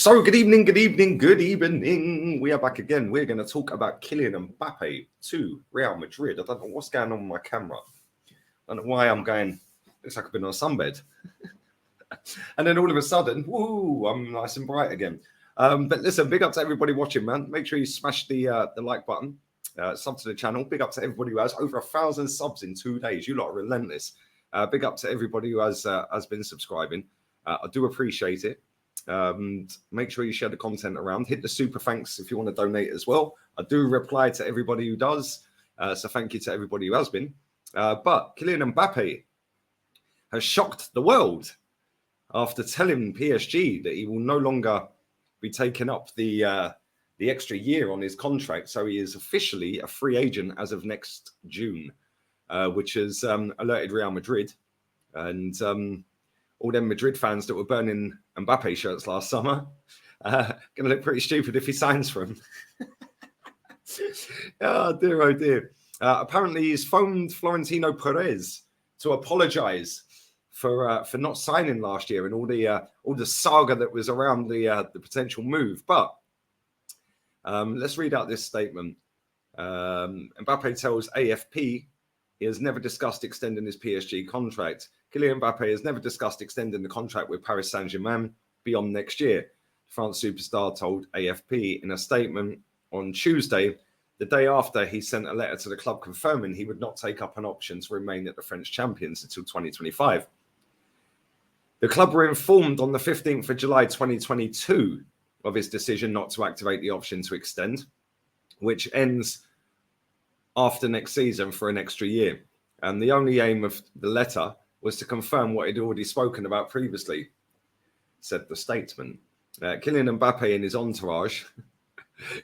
So, good evening, good evening, good evening. We are back again. We're going to talk about Kylian Mbappe to Real Madrid. I don't know what's going on with my camera. I don't know why I'm going, looks like I've been on a sunbed. And then all of a sudden, woo, I'm nice and bright again. But listen, big up to everybody watching, man. Make sure you smash the like button, sub to the channel. Big up to everybody who has over 1,000 subs in 2 days. You lot are relentless. Big up to everybody who has been subscribing. I do appreciate it. Make sure you share the content around. Hit the super thanks if you want to donate as well. I do reply to everybody who does. So thank you to everybody who has been. But Kylian Mbappe has shocked the world after telling PSG that he will no longer be taking up the extra year on his contract. So he is officially a free agent as of next June, which has alerted Real Madrid. And all them Madrid fans that were burning Mbappe shirts last summer going to look pretty stupid if he signs for him. Oh dear. Apparently, he's phoned Florentino Perez to apologise for not signing last year and all the saga that was around the potential move. But let's read out this statement. Mbappe tells AFP he has never discussed extending his PSG contract. Kylian Mbappe has never discussed extending the contract with Paris Saint-Germain beyond next year, France superstar told AFP in a statement on Tuesday, the day after he sent a letter to the club confirming he would not take up an option to remain at the French champions until 2025. The club were informed on the 15th of July 2022 of his decision not to activate the option to extend, which ends after next season for an extra year. And the only aim of the letter was to confirm what he'd already spoken about previously, said the statement. Kylian Mbappe and his entourage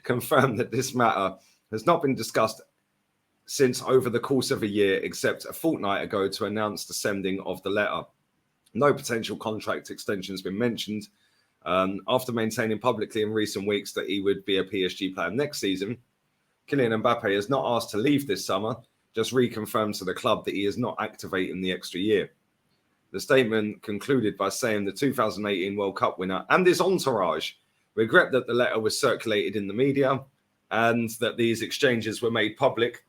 confirmed that this matter has not been discussed since over the course of a year, except a fortnight ago to announce the sending of the letter. No potential contract extension has been mentioned. After maintaining publicly in recent weeks that he would be a PSG player next season, Kylian Mbappe is not asked to leave this summer, just reconfirmed to the club that he is not activating the extra year. The statement concluded by saying the 2018 World Cup winner and his entourage regret that the letter was circulated in the media and that these exchanges were made public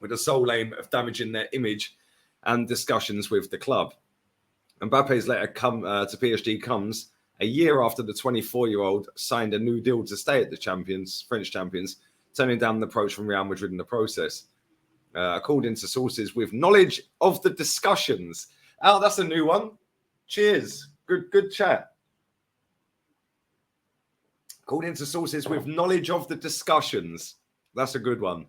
with the sole aim of damaging their image and discussions with the club. Mbappe's letter to PSG comes a year after the 24-year-old signed a new deal to stay at the French champions, turning down the approach from Real Madrid in the process. According to sources with knowledge of the discussions. Oh, that's a new one. Cheers. Good chat. According to sources with knowledge of the discussions. That's a good one.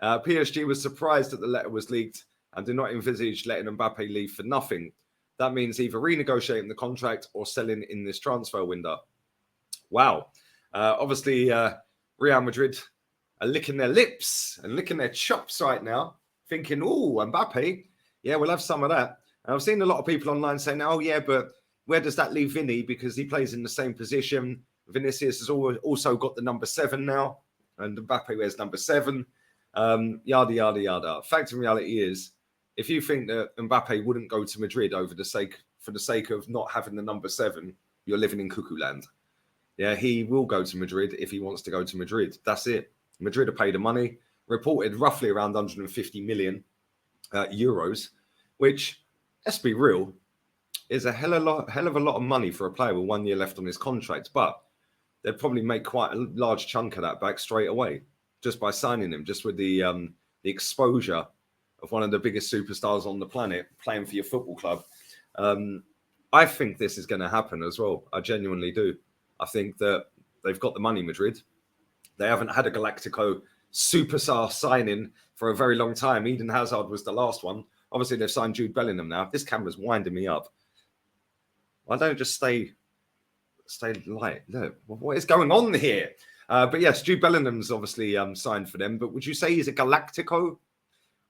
PSG was surprised that the letter was leaked and did not envisage letting Mbappe leave for nothing. That means either renegotiating the contract or selling in this transfer window. Wow. Obviously, Real Madrid are licking their lips and licking their chops right now, thinking, oh, Mbappe, yeah, we'll have some of that. And I've seen a lot of people online saying, oh, yeah, but where does that leave Vinny? Because he plays in the same position. Vinicius has also got the number 7 now, and Mbappe wears number 7. Yada, yada, yada. Fact and reality is, if you think that Mbappe wouldn't go to Madrid for the sake of not having the number 7, you're living in cuckoo land. Yeah, he will go to Madrid if he wants to go to Madrid. That's it. Madrid have paid the money, reported roughly around 150 million euros, which, let's be real, is a hell of a lot of money for a player with 1 year left on his contract. But they'd probably make quite a large chunk of that back straight away just by signing him, just with the exposure of one of the biggest superstars on the planet playing for your football club. I think this is going to happen as well. I genuinely do. I think that they've got the money, Madrid. They haven't had a Galactico superstar signing for a very long time. Eden Hazard was the last one. Obviously, they've signed Jude Bellingham now. This camera's winding me up. Why don't just stay light? Look, what is going on here? But yes, Jude Bellingham's obviously signed for them. But would you say he's a Galactico?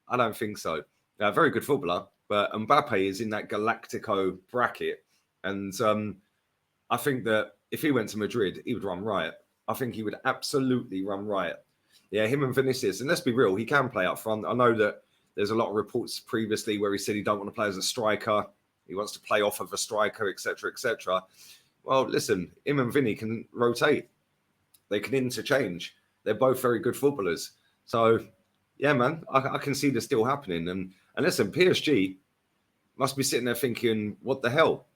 I don't think so. Very good footballer, but Mbappe is in that Galactico bracket. And I think that if he went to Madrid, he would run riot. I think he would absolutely run riot. Yeah, him and Vinicius. And let's be real, he can play up front. I know that there's a lot of reports previously where he said he don't want to play as a striker. He wants to play off of a striker, etc., etc. Well, listen, him and Vinny can rotate. They can interchange. They're both very good footballers. So, yeah, man, I can see this still happening. And listen, PSG must be sitting there thinking, what the hell?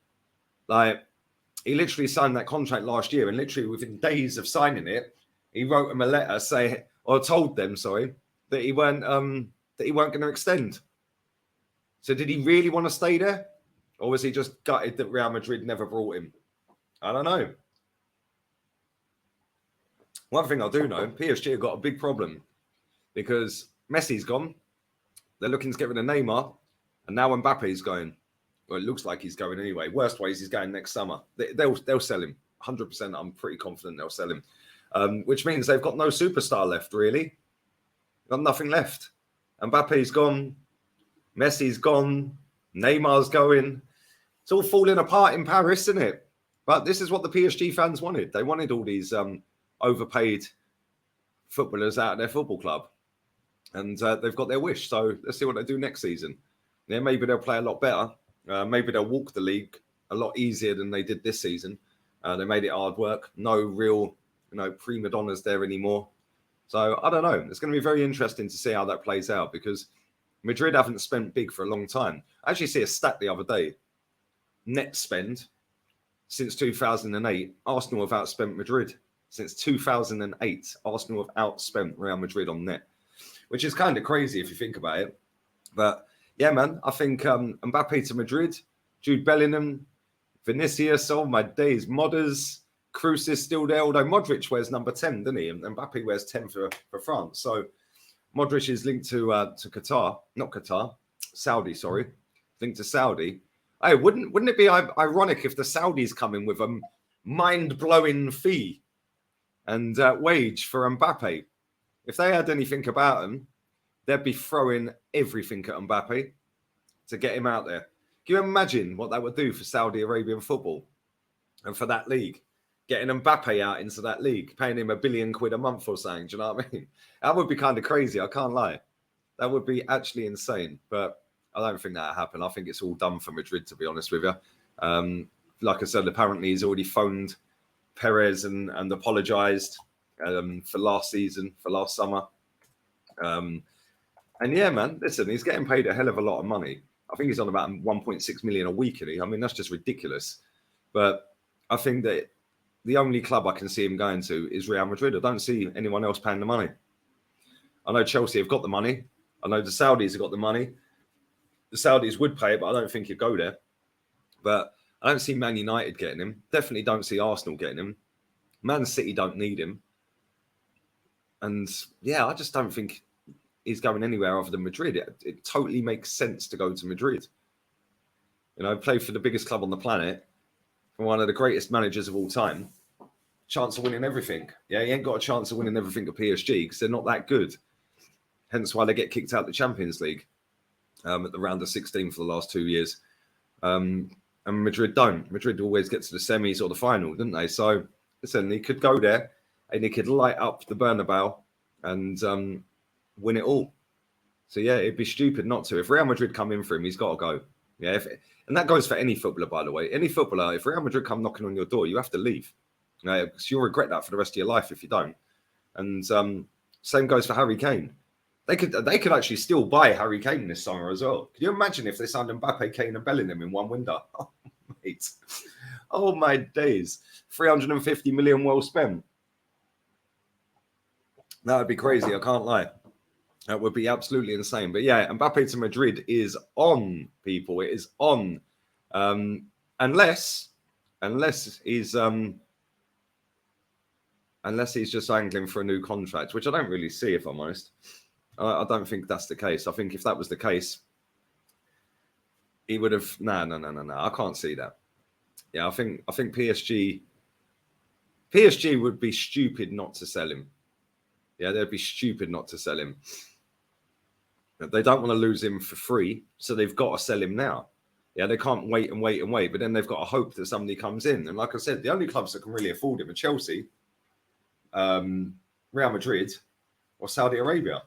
Like, he literally signed that contract last year, and literally within days of signing it, he wrote them a letter told them, that he weren't going to extend. So did he really want to stay there? Or was he just gutted that Real Madrid never brought him? I don't know. One thing I do know, PSG have got a big problem because Messi's gone. They're looking to get rid of Neymar. And now Mbappe's going. Well, it looks like he's going anyway. Worst ways, he's going next summer. They'll sell him. 100%, I'm pretty confident they'll sell him. Which means they've got no superstar left, really. Got nothing left. Mbappe's gone. Messi's gone. Neymar's going. It's all falling apart in Paris, isn't it? But this is what the PSG fans wanted. They wanted all these overpaid footballers out of their football club. And they've got their wish. So let's see what they do next season. Yeah, maybe they'll play a lot better. Maybe they'll walk the league a lot easier than they did this season. They made it hard work. No real, prima donnas there anymore. So I don't know. It's going to be very interesting to see how that plays out because Madrid haven't spent big for a long time. I actually see a stat the other day. Net spend since 2008, Arsenal have outspent Madrid. Since 2008, Arsenal have outspent Real Madrid on net, which is kind of crazy if you think about it. But yeah, man, I think Mbappe to Madrid, Jude Bellingham, Vinicius, oh my days, Modders, Kroos is still there, although Modric wears number 10, doesn't he? And Mbappe wears 10 for France. So Modric is linked to Qatar, not Qatar, Saudi, sorry, linked to Saudi. Hey, wouldn't it be ironic if the Saudis come in with a mind-blowing fee and wage for Mbappe? If they had anything about him, they'd be throwing everything at Mbappe to get him out there. Can you imagine what that would do for Saudi Arabian football and for that league? Getting Mbappe out into that league, paying him £1 billion a month or something. Do you know what I mean? That would be kind of crazy. I can't lie. That would be actually insane. But I don't think that'll happen. I think it's all done for Madrid, to be honest with you. Like I said, apparently he's already phoned Perez and apologised for last season, for last summer. And yeah, man, listen, he's getting paid a hell of a lot of money. I think he's on about 1.6 million a week. I mean, that's just ridiculous. But I think that the only club I can see him going to is Real Madrid. I don't see anyone else paying the money. I know Chelsea have got the money. I know the Saudis have got the money. The Saudis would pay it, but I don't think he'd go there. But I don't see Man United getting him. Definitely don't see Arsenal getting him. Man City don't need him. And yeah, I just don't think he's going anywhere other than Madrid. It totally makes sense to go to Madrid. Play for the biggest club on the planet, for one of the greatest managers of all time. Chance of winning everything. Yeah, he ain't got a chance of winning everything at PSG because they're not that good. Hence why they get kicked out of the Champions League at the round of 16 for the last 2 years. And Madrid don't. Madrid always get to the semis or the final, don't they? So, listen, he could go there and he could light up the Bernabeu and win it all. So, yeah, it'd be stupid not to. If Real Madrid come in for him, he's got to go. Yeah, and that goes for any footballer, by the way. Any footballer, if Real Madrid come knocking on your door, you have to leave. Because you'll regret that for the rest of your life if you don't. And same goes for Harry Kane. They could actually still buy Harry Kane this summer as well. Can you imagine if they signed Mbappe, Kane, and Bellingham in one window? Oh, mate. Oh, my days. 350 million well spent. That would be crazy. I can't lie. That would be absolutely insane. But yeah, Mbappe to Madrid is on, people. It is on. Unless he's just angling for a new contract, which I don't really see, if I'm honest. I don't think that's the case. I think if that was the case, he would have. No. I can't see that. Yeah, I think PSG would be stupid not to sell him. Yeah, they'd be stupid not to sell him. They don't want to lose him for free, so they've got to sell him now. Yeah, they can't wait, but then they've got to hope that somebody comes in. And like I said, the only clubs that can really afford him are Chelsea, Real Madrid, or Saudi Arabia.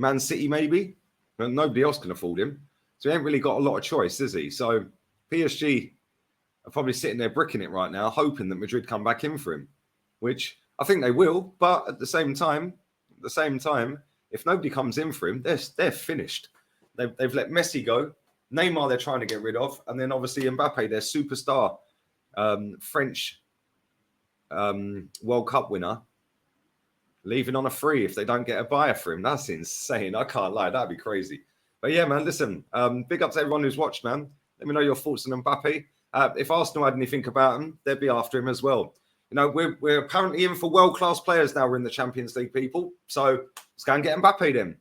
Man City, maybe, but nobody else can afford him. So he ain't really got a lot of choice, is he? So PSG are probably sitting there bricking it right now, hoping that Madrid come back in for him, which I think they will. But at the same time, if nobody comes in for him, they're finished. They've let Messi go. Neymar, they're trying to get rid of. And then obviously Mbappe, their superstar French World Cup winner, leaving on a free if they don't get a buyer for him. That's insane. I can't lie. That'd be crazy. But yeah, man, listen, big up to everyone who's watched, man. Let me know your thoughts on Mbappe. If Arsenal had anything about him, they'd be after him as well. You know, we're apparently in for world-class players now. We're in the Champions League, people. So let's go and get Mbappe then.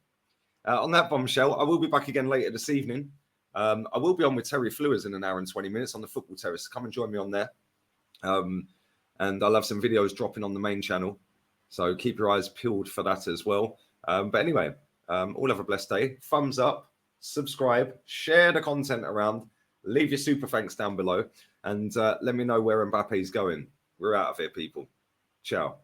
On that bombshell, I will be back again later this evening. I will be on with Terry Flewers in an hour and 20 minutes on the Football Terrace. Come and join me on there. And I'll have some videos dropping on the main channel. So keep your eyes peeled for that as well. But anyway, all have a blessed day. Thumbs up, subscribe, share the content around, leave your super thanks down below, and let me know where Mbappe's going. We're out of here, people. Ciao.